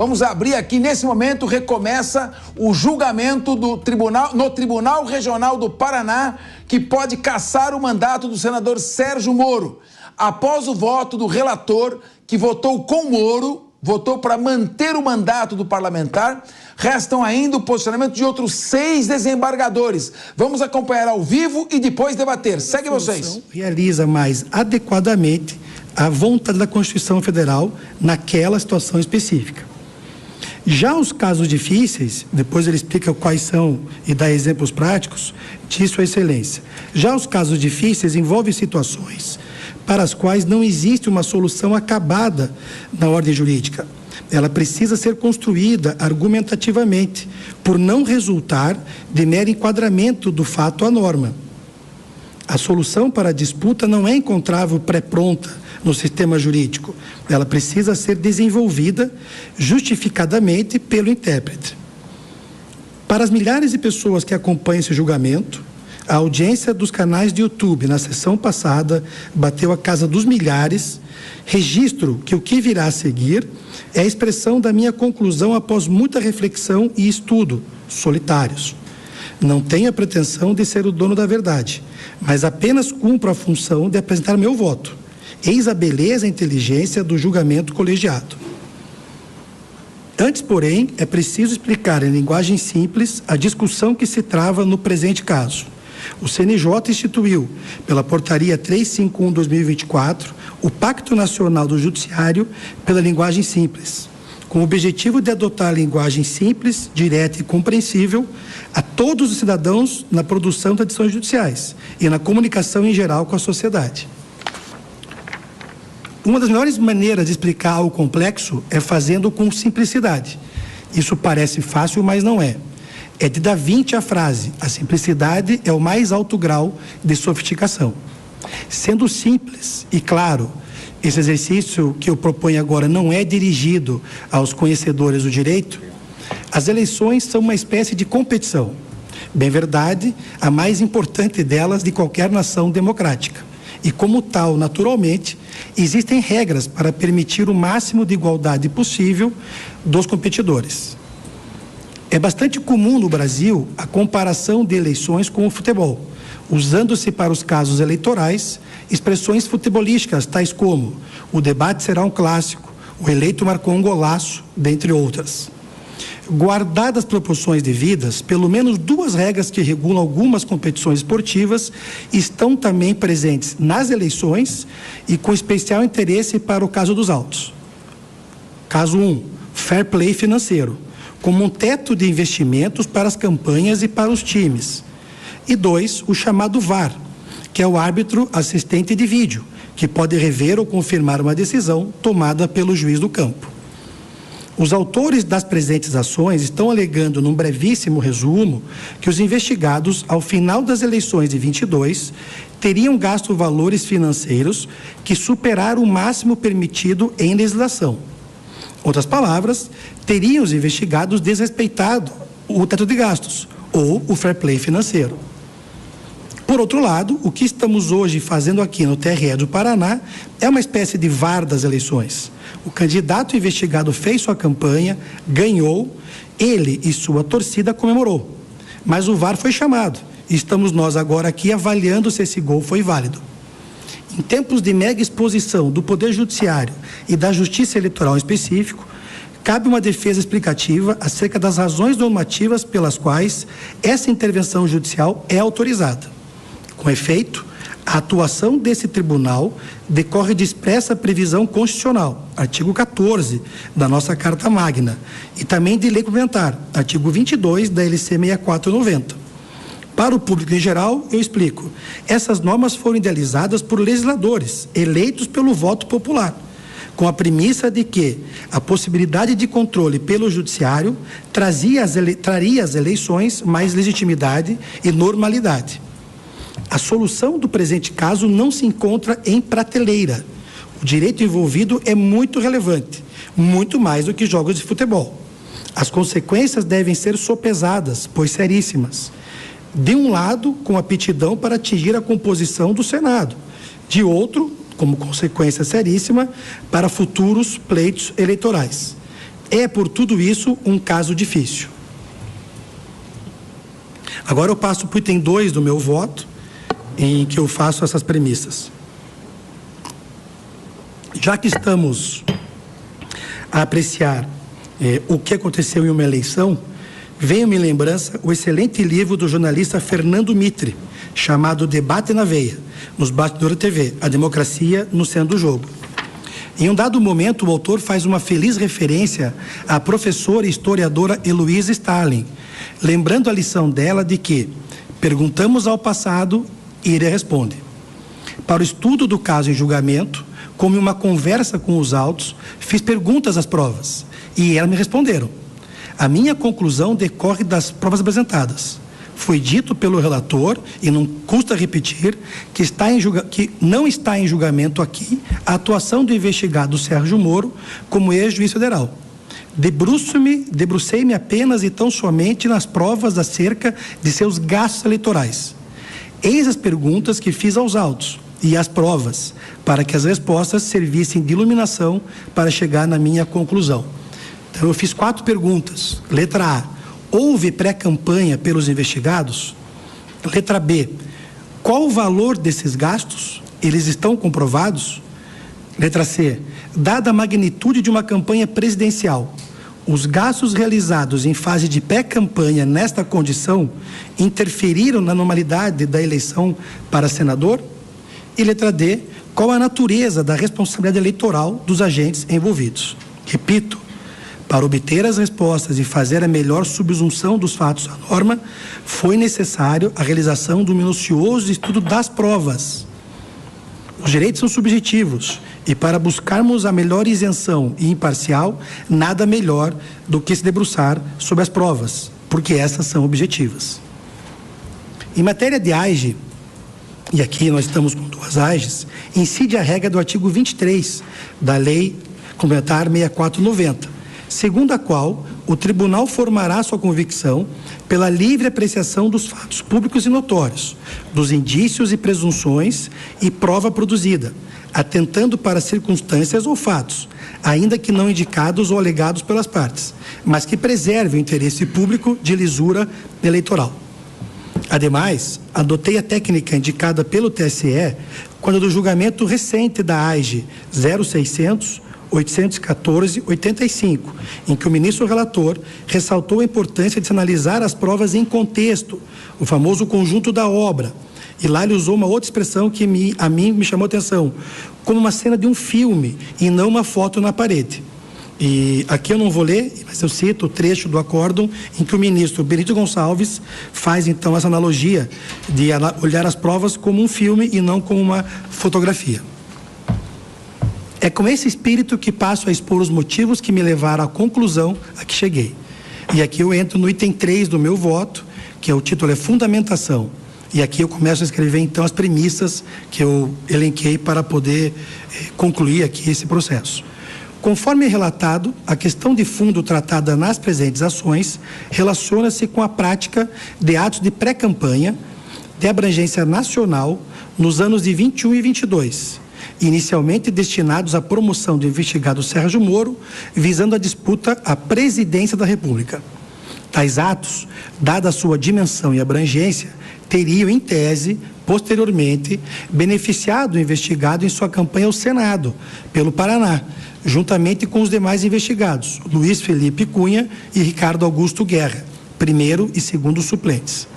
Vamos abrir aqui, nesse momento, recomeça o julgamento no Tribunal Regional do Paraná, que pode cassar o mandato do senador Sérgio Moro. Após o voto do relator, que votou com Moro, votou para manter o mandato do parlamentar, restam ainda o posicionamento de outros 6 desembargadores. Vamos acompanhar ao vivo e depois debater. Segue vocês. Realiza mais adequadamente a vontade da Constituição Federal naquela situação específica. Já os casos difíceis, depois ele explica quais são e dá exemplos práticos, diz Sua Excelência. Já os casos difíceis envolvem situações para as quais não existe uma solução acabada na ordem jurídica. Ela precisa ser construída argumentativamente, por não resultar de mero enquadramento do fato à norma. A solução para a disputa não é encontrável pré-pronta no sistema jurídico. Ela precisa ser desenvolvida justificadamente pelo intérprete. Para as milhares de pessoas que acompanham esse julgamento, a audiência dos canais de YouTube na sessão passada bateu a casa dos milhares. Registro que o que virá a seguir é a expressão da minha conclusão após muita reflexão e estudo, solitários. Não tenho a pretensão de ser o dono da verdade, mas apenas cumpro a função de apresentar meu voto. Eis a beleza e a inteligência do julgamento colegiado. Antes, porém, é preciso explicar em linguagem simples a discussão que se trava no presente caso. O CNJ instituiu, pela Portaria 351/2024, o Pacto Nacional do Judiciário pela linguagem simples, com o objetivo de adotar a linguagem simples, direta e compreensível a todos os cidadãos na produção de decisões judiciais e na comunicação em geral com a sociedade. Uma das melhores maneiras de explicar algo complexo é fazendo com simplicidade. Isso parece fácil, mas não é. É de Da Vinci a frase: a simplicidade é o mais alto grau de sofisticação. Sendo simples e claro, esse exercício que eu proponho agora não é dirigido aos conhecedores do direito. As eleições são uma espécie de competição. Bem verdade, a mais importante delas de qualquer nação democrática. E como tal, naturalmente, existem regras para permitir o máximo de igualdade possível dos competidores. É bastante comum no Brasil a comparação de eleições com o futebol, usando-se para os casos eleitorais expressões futebolísticas tais como: o debate será um clássico, o eleito marcou um golaço, dentre outras. Guardadas proporções devidas, pelo menos 2 regras que regulam algumas competições esportivas estão também presentes nas eleições e com especial interesse para o caso dos autos. Caso 1, fair play financeiro, como um teto de investimentos para as campanhas e para os times. E 2, o chamado VAR, que é o árbitro assistente de vídeo, que pode rever ou confirmar uma decisão tomada pelo juiz do campo. Os autores das presentes ações estão alegando, num brevíssimo resumo, que os investigados, ao final das eleições de 22, teriam gasto valores financeiros que superaram o máximo permitido em legislação. Outras palavras, teriam os investigados desrespeitado o teto de gastos, ou o fair play financeiro. Por outro lado, o que estamos hoje fazendo aqui no TRE do Paraná é uma espécie de VAR das eleições. O candidato investigado fez sua campanha, ganhou, ele e sua torcida comemorou. Mas o VAR foi chamado e estamos nós agora aqui avaliando se esse gol foi válido. Em tempos de mega exposição do Poder Judiciário e da Justiça Eleitoral em específico, cabe uma defesa explicativa acerca das razões normativas pelas quais essa intervenção judicial é autorizada. Com efeito, a atuação desse tribunal decorre de expressa previsão constitucional, artigo 14 da nossa Carta Magna, e também de lei complementar, artigo 22 da LC 6490. Para o público em geral, eu explico. Essas normas foram idealizadas por legisladores, eleitos pelo voto popular, com a premissa de que a possibilidade de controle pelo judiciário traria às eleições mais legitimidade e normalidade. A solução do presente caso não se encontra em prateleira. O direito envolvido é muito relevante, muito mais do que jogos de futebol. As consequências devem ser sopesadas, pois seríssimas. De um lado, com aptidão para atingir a composição do Senado. De outro, como consequência seríssima, para futuros pleitos eleitorais. É, por tudo isso, um caso difícil. Agora eu passo para o item 2 do meu voto, em que eu faço essas premissas. Já que estamos a apreciar o que aconteceu em uma eleição, veio-me em lembrança o excelente livro do jornalista Fernando Mitre, chamado Debate na Veia, nos bastidores da TV, a democracia no centro do jogo. Em um dado momento, o autor faz uma feliz referência à professora e historiadora Heloísa Stalin, lembrando a lição dela de que perguntamos ao passado e ele responde. Para o estudo do caso em julgamento, como em uma conversa com os autos, fiz perguntas às provas e elas me responderam. A minha conclusão decorre das provas apresentadas. Foi dito pelo relator, e não custa repetir, que não está em julgamento aqui a atuação do investigado Sérgio Moro como ex-juiz federal. Debrucei-me apenas e tão somente nas provas acerca de seus gastos eleitorais. Eis as perguntas que fiz aos autos e as provas, para que as respostas servissem de iluminação para chegar na minha conclusão. Então, eu fiz 4 perguntas. Letra A. Houve pré-campanha pelos investigados? Letra B. Qual o valor desses gastos? Eles estão comprovados? Letra C. Dada a magnitude de uma campanha presidencial, os gastos realizados em fase de pré-campanha nesta condição interferiram na normalidade da eleição para senador? E letra D. Qual a natureza da responsabilidade eleitoral dos agentes envolvidos? Repito, para obter as respostas e fazer a melhor subsunção dos fatos à norma, foi necessário a realização do minucioso estudo das provas. Os direitos são subjetivos e para buscarmos a melhor isenção e imparcial, nada melhor do que se debruçar sobre as provas, porque essas são objetivas. Em matéria de AIGE, e aqui nós estamos com 2 AIGEs, incide a regra do artigo 23 da Lei Complementar 6490, segundo a qual o tribunal formará sua convicção pela livre apreciação dos fatos públicos e notórios, dos indícios e presunções e prova produzida, atentando para circunstâncias ou fatos, ainda que não indicados ou alegados pelas partes, mas que preserve o interesse público de lisura eleitoral. Ademais, adotei a técnica indicada pelo TSE quando do julgamento recente da AIGE 0600-814-85, em que o ministro relator ressaltou a importância de se analisar as provas em contexto, o famoso conjunto da obra. E lá ele usou uma outra expressão que a mim me chamou a atenção, como uma cena de um filme e não uma foto na parede. E aqui eu não vou ler, mas eu cito o trecho do acórdão em que o ministro Benedito Gonçalves faz então essa analogia de olhar as provas como um filme e não como uma fotografia. É com esse espírito que passo a expor os motivos que me levaram à conclusão a que cheguei. E aqui eu entro no item 3 do meu voto, que o título é Fundamentação. E aqui eu começo a escrever então as premissas que eu elenquei para poder concluir aqui esse processo. Conforme relatado, a questão de fundo tratada nas presentes ações relaciona-se com a prática de atos de pré-campanha de abrangência nacional nos anos de 21 e 22, inicialmente destinados à promoção do investigado Sérgio Moro, visando a disputa à presidência da República. Tais atos, dada a sua dimensão e abrangência, teriam, em tese, posteriormente, beneficiado o investigado em sua campanha ao Senado, pelo Paraná, juntamente com os demais investigados, Luiz Felipe Cunha e Ricardo Augusto Guerra, primeiro e segundo suplentes.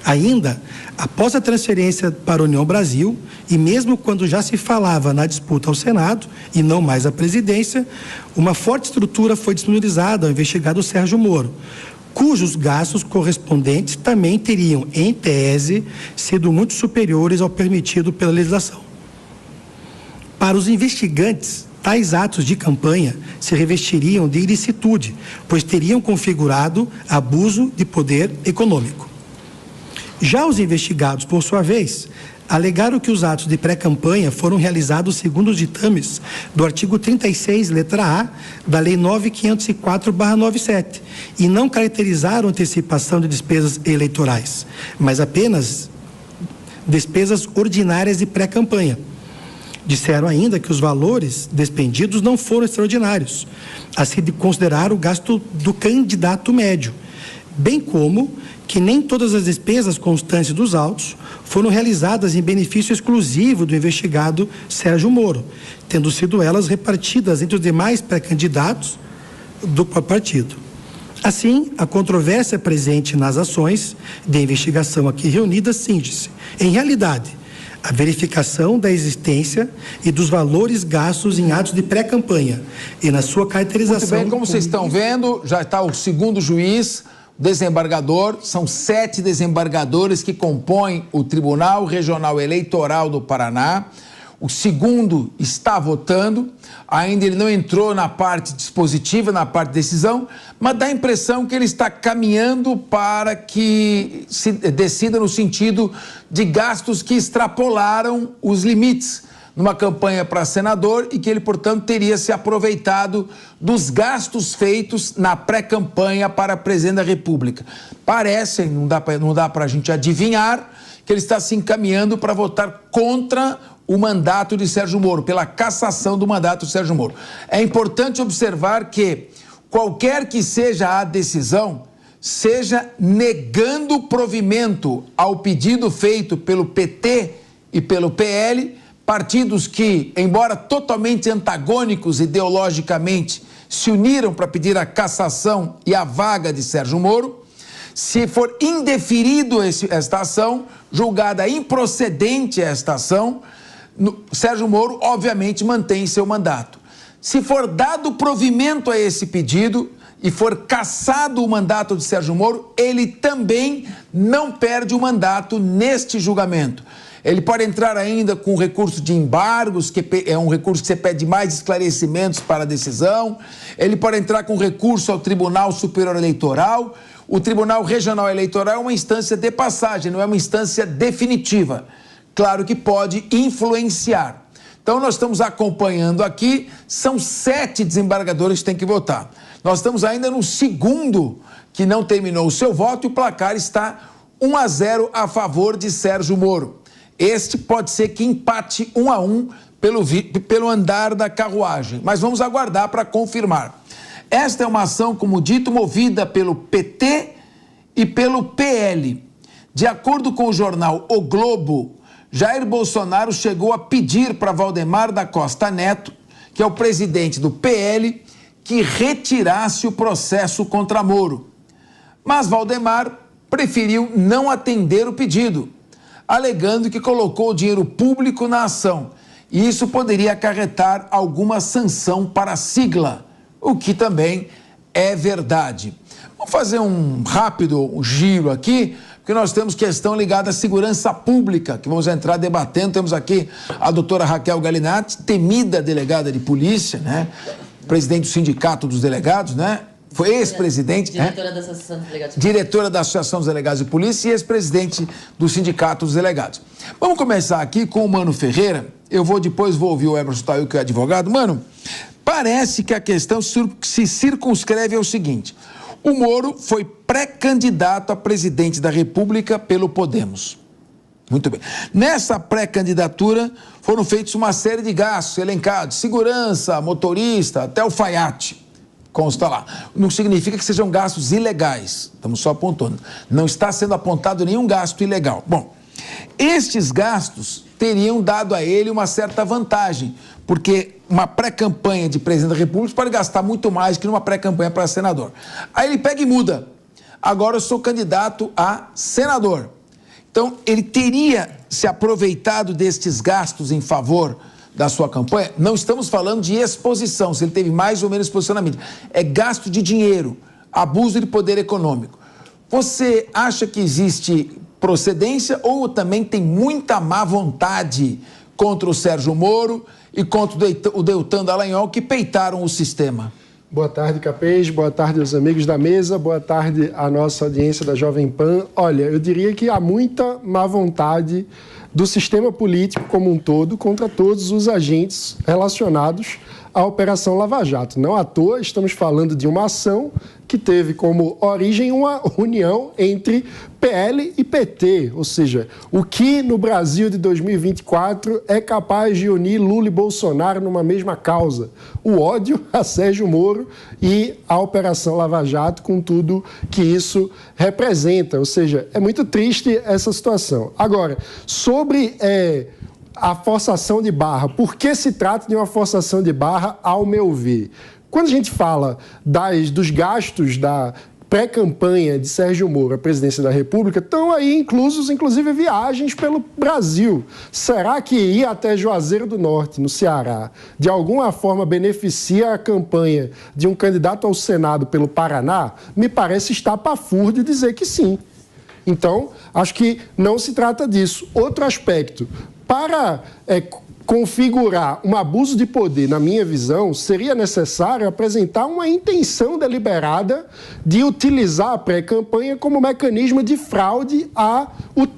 Ainda, após a transferência para a União Brasil, e mesmo quando já se falava na disputa ao Senado, e não mais à presidência, uma forte estrutura foi disponibilizada ao investigado Sérgio Moro, cujos gastos correspondentes também teriam, em tese, sido muito superiores ao permitido pela legislação. Para os investigantes, tais atos de campanha se revestiriam de ilicitude, pois teriam configurado abuso de poder econômico. Já os investigados, por sua vez, alegaram que os atos de pré-campanha foram realizados segundo os ditames do artigo 36, letra A, da Lei 9.504/97, e não caracterizaram antecipação de despesas eleitorais, mas apenas despesas ordinárias de pré-campanha. Disseram ainda que os valores despendidos não foram extraordinários, a se considerar o gasto do candidato médio, bem como que nem todas as despesas constantes dos autos foram realizadas em benefício exclusivo do investigado Sérgio Moro, tendo sido elas repartidas entre os demais pré-candidatos do partido. Assim, a controvérsia presente nas ações de investigação aqui reunidas cinge-se, em realidade, a verificação da existência e dos valores gastos em atos de pré-campanha e na sua caracterização... Muito bem, como vocês estão vendo, já está o segundo juiz, desembargador, são 7 desembargadores que compõem o Tribunal Regional Eleitoral do Paraná. O segundo está votando, ainda ele não entrou na parte dispositiva, na parte de decisão, mas dá a impressão que ele está caminhando para que se decida no sentido de gastos que extrapolaram os limites numa campanha para senador e que ele, portanto, teria se aproveitado dos gastos feitos na pré-campanha para presidente da República. Parece, não dá para a gente adivinhar, que ele está se encaminhando para votar contra o mandato de Sérgio Moro, pela cassação do mandato de Sérgio Moro. É importante observar que qualquer que seja a decisão, seja negando provimento ao pedido feito pelo PT e pelo PL, partidos que, embora totalmente antagônicos ideologicamente, se uniram para pedir a cassação e a vaga de Sérgio Moro. Se for indeferido esta ação, julgada improcedente esta ação, Sérgio Moro, obviamente, mantém seu mandato. Se for dado provimento a esse pedido e for cassado o mandato de Sérgio Moro, ele também não perde o mandato neste julgamento. Ele pode entrar ainda com recurso de embargos, que é um recurso que você pede mais esclarecimentos para a decisão. Ele pode entrar com recurso ao Tribunal Superior Eleitoral. O Tribunal Regional Eleitoral é uma instância de passagem, não é uma instância definitiva. Claro que pode influenciar. Então, nós estamos acompanhando aqui, são 7 desembargadores que têm que votar. Nós estamos ainda no segundo, que não terminou o seu voto, e o placar está 1-0 a favor de Sérgio Moro. Este pode ser que empate 1-1 pelo andar da carruagem, mas vamos aguardar para confirmar. Esta é uma ação, como dito, movida pelo PT e pelo PL. De acordo com o jornal O Globo, Jair Bolsonaro chegou a pedir para Valdemar da Costa Neto, que é o presidente do PL, que retirasse o processo contra Moro. Mas Valdemar preferiu não atender o pedido, alegando que colocou dinheiro público na ação e isso poderia acarretar alguma sanção para a sigla, o que também é verdade. Vamos fazer um rápido giro aqui, porque nós temos questão ligada à segurança pública, que vamos entrar debatendo. Temos aqui a doutora Raquel Galinatti, temida delegada de polícia, né? Presidente do Sindicato dos Delegados, né? Foi ex-presidente... Diretora da Associação dos Delegados de Polícia. Diretora da Associação dos Delegados de Polícia e ex-presidente do Sindicato dos Delegados. Vamos começar aqui com o Mano Ferreira. Depois vou ouvir o Emerson Tail, que é advogado. Mano, parece que a questão se circunscreve ao seguinte: o Moro foi pré-candidato a presidente da República pelo Podemos. Muito bem. Nessa pré-candidatura foram feitos uma série de gastos elencados, segurança, motorista, até alfaiate. Consta lá. Não significa que sejam gastos ilegais. Estamos só apontando. Não está sendo apontado nenhum gasto ilegal. Bom, estes gastos teriam dado a ele uma certa vantagem, porque uma pré-campanha de presidente da República pode gastar muito mais que numa pré-campanha para senador. Aí ele pega e muda. Agora eu sou candidato a senador. Então, ele teria se aproveitado destes gastos em favor da sua campanha. Não estamos falando de exposição, se ele teve mais ou menos exposição na mídia. É gasto de dinheiro, abuso de poder econômico. Você acha que existe procedência ou também tem muita má vontade contra o Sérgio Moro e contra o Deltan Dallagnol, que peitaram o sistema? Boa tarde, Capês. Boa tarde aos amigos da mesa. Boa tarde à nossa audiência da Jovem Pan. Olha, eu diria que há muita má vontade do sistema político como um todo contra todos os agentes relacionados à Operação Lava Jato. Não à toa, estamos falando de uma ação que teve como origem uma união entre PL e PT, ou seja, o que no Brasil de 2024 é capaz de unir Lula e Bolsonaro numa mesma causa: o ódio a Sérgio Moro e a Operação Lava Jato, com tudo que isso representa. Ou seja, é muito triste essa situação. Agora, sobre a forçação de barra, por que se trata de uma forçação de barra, ao meu ver? Quando a gente fala dos gastos da pré-campanha de Sérgio Moro à presidência da República, estão aí inclusos, inclusive, viagens pelo Brasil. Será que ir até Juazeiro do Norte, no Ceará, de alguma forma beneficia a campanha de um candidato ao Senado pelo Paraná? Me parece estapafúrdio dizer que sim. Então, acho que não se trata disso. Outro aspecto, para configurar um abuso de poder, na minha visão, seria necessário apresentar uma intenção deliberada de utilizar a pré-campanha como mecanismo de fraude ao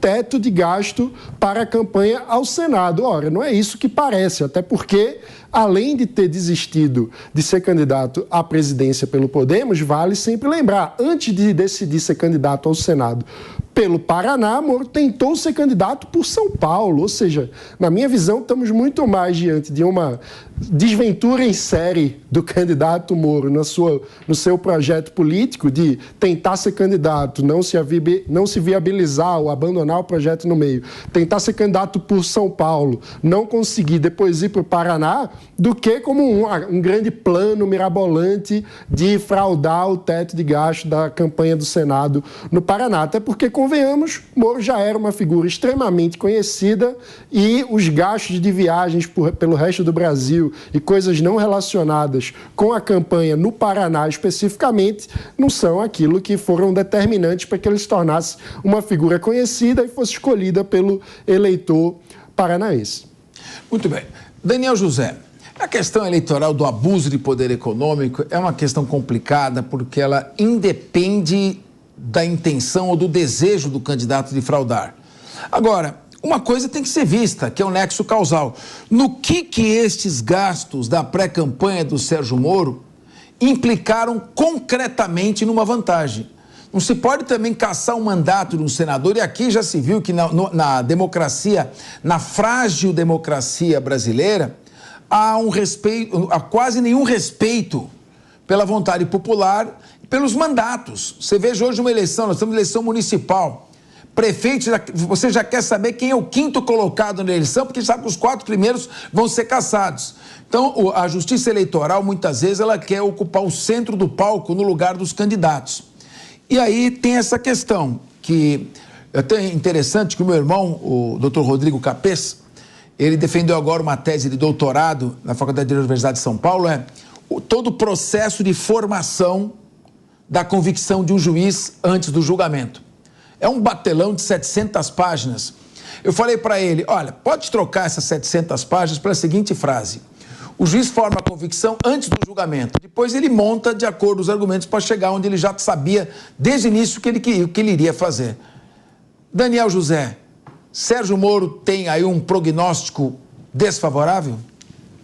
teto de gasto para a campanha ao Senado. Ora, não é isso que parece, até porque, além de ter desistido de ser candidato à presidência pelo Podemos, vale sempre lembrar, antes de decidir ser candidato ao Senado pelo Paraná, Moro tentou ser candidato por São Paulo. Ou seja, na minha visão, estamos muito mais diante de uma desventura em série do candidato Moro no seu projeto político de tentar ser candidato, não se viabilizar ou abandonar o projeto no meio, tentar ser candidato por São Paulo, não conseguir depois ir para o Paraná, do que como um grande plano mirabolante de fraudar o teto de gasto da campanha do Senado no Paraná. Até porque, convenhamos, Moro já era uma figura extremamente conhecida e os gastos de viagens pelo resto do Brasil e coisas não relacionadas com a campanha no Paraná especificamente não são aquilo que foram determinantes para que ele se tornasse uma figura conhecida e fosse escolhida pelo eleitor paranaense. Muito bem. Daniel José, a questão eleitoral do abuso de poder econômico é uma questão complicada porque ela independe da intenção ou do desejo do candidato de fraudar. Agora, uma coisa tem que ser vista, que é o nexo causal. No que estes gastos da pré-campanha do Sérgio Moro implicaram concretamente numa vantagem? Não se pode também caçar um mandato de um senador, e aqui já se viu que na democracia, na frágil democracia brasileira, há quase nenhum respeito pela vontade popular e pelos mandatos. Você veja hoje uma eleição, nós estamos em eleição municipal. Prefeito, você já quer saber quem é o quinto colocado na eleição, porque sabe que os 4 primeiros vão ser cassados. Então, a justiça eleitoral, muitas vezes, ela quer ocupar o centro do palco no lugar dos candidatos. E aí tem essa questão, que é até interessante que o meu irmão, o Dr. Rodrigo Capês, ele defendeu agora uma tese de doutorado na Faculdade da Universidade de São Paulo, todo o processo de formação da convicção de um juiz antes do julgamento. É um batelão de 700 páginas. Eu falei para ele, olha, pode trocar essas 700 páginas pela seguinte frase: o juiz forma a convicção antes do julgamento, depois ele monta de acordo com os argumentos para chegar onde ele já sabia desde o início o que ele iria fazer. Daniel José, Sérgio Moro tem aí um prognóstico desfavorável?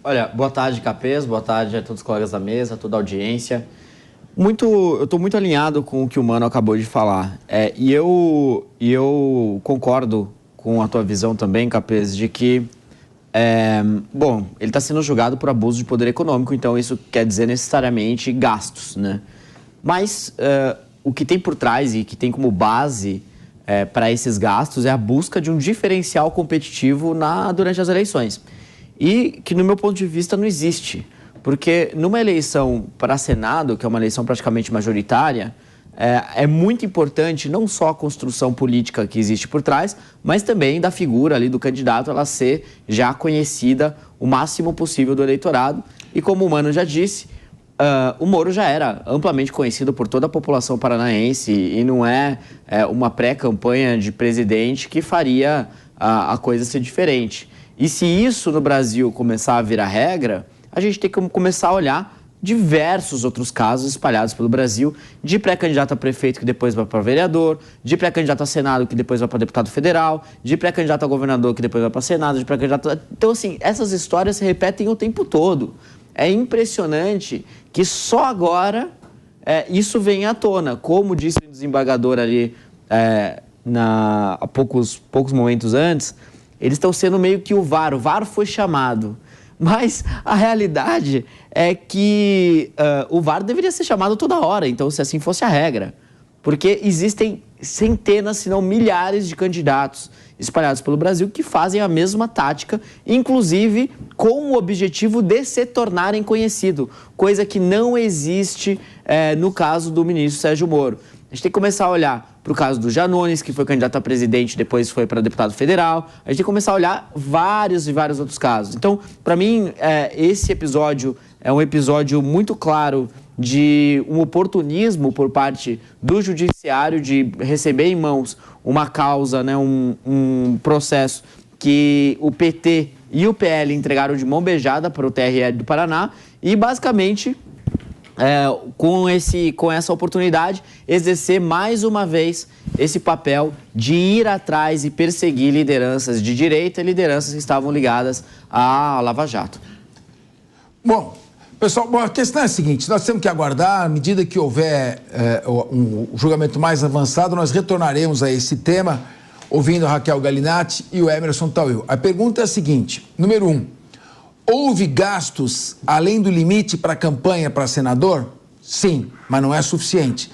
Olha, boa tarde, Capês, boa tarde a todos os colegas da mesa, a toda a audiência. Eu estou muito alinhado com o que o Mano acabou de falar. E eu concordo com a tua visão também, Capês, de que, ele está sendo julgado por abuso de poder econômico, então isso quer dizer necessariamente gastos, né? Mas o que tem por trás e que tem como base para esses gastos é a busca de um diferencial competitivo durante as eleições. E que, no meu ponto de vista, não existe. Porque numa eleição para Senado, que é uma eleição praticamente majoritária, é muito importante não só a construção política que existe por trás, mas também da figura ali do candidato, ela ser já conhecida o máximo possível do eleitorado. E como o Mano já disse, o Moro já era amplamente conhecido por toda a população paranaense e não é uma pré-campanha de presidente que faria a coisa ser diferente. E se isso no Brasil começar a virar regra, a gente tem que começar a olhar diversos outros casos espalhados pelo Brasil, de pré-candidato a prefeito que depois vai para vereador, de pré-candidato a Senado que depois vai para deputado federal, de pré-candidato a governador que depois vai para Senado, de pré-candidato... Então, assim, essas histórias se repetem o tempo todo. É impressionante que só agora isso vem à tona. Como disse o desembargador ali há poucos momentos antes, eles estão sendo meio que o VAR foi chamado. Mas a realidade é que o VAR deveria ser chamado toda hora, então, se assim fosse a regra. Porque existem centenas, se não milhares de candidatos espalhados pelo Brasil que fazem a mesma tática, inclusive com o objetivo de se tornarem conhecidos, coisa que não existe no caso do ministro Sérgio Moro. A gente tem que começar a olhar para o caso do Janones, que foi candidato a presidente, depois foi para deputado federal. A gente tem que começar a olhar vários outros casos. Então, para mim, esse episódio é um episódio muito claro de um oportunismo por parte do judiciário de receber em mãos uma causa, né, um processo que o PT e o PL entregaram de mão beijada para o TRE do Paraná e, basicamente, com essa oportunidade, exercer mais uma vez esse papel de ir atrás e perseguir lideranças de direita e lideranças que estavam ligadas à Lava Jato. Bom, pessoal, a questão é a seguinte, nós temos que aguardar, à medida que houver um julgamento mais avançado, nós retornaremos a esse tema, ouvindo a Raquel Galinatti e o Emerson Tawil. A pergunta é a seguinte, número 1, houve gastos além do limite para a campanha para senador? Sim, mas não é suficiente.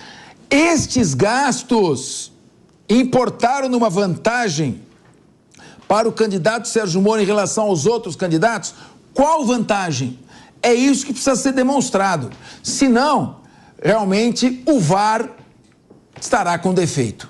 Estes gastos importaram numa vantagem para o candidato Sérgio Moro em relação aos outros candidatos? Qual vantagem? É isso que precisa ser demonstrado. Senão, realmente, o VAR estará com defeito.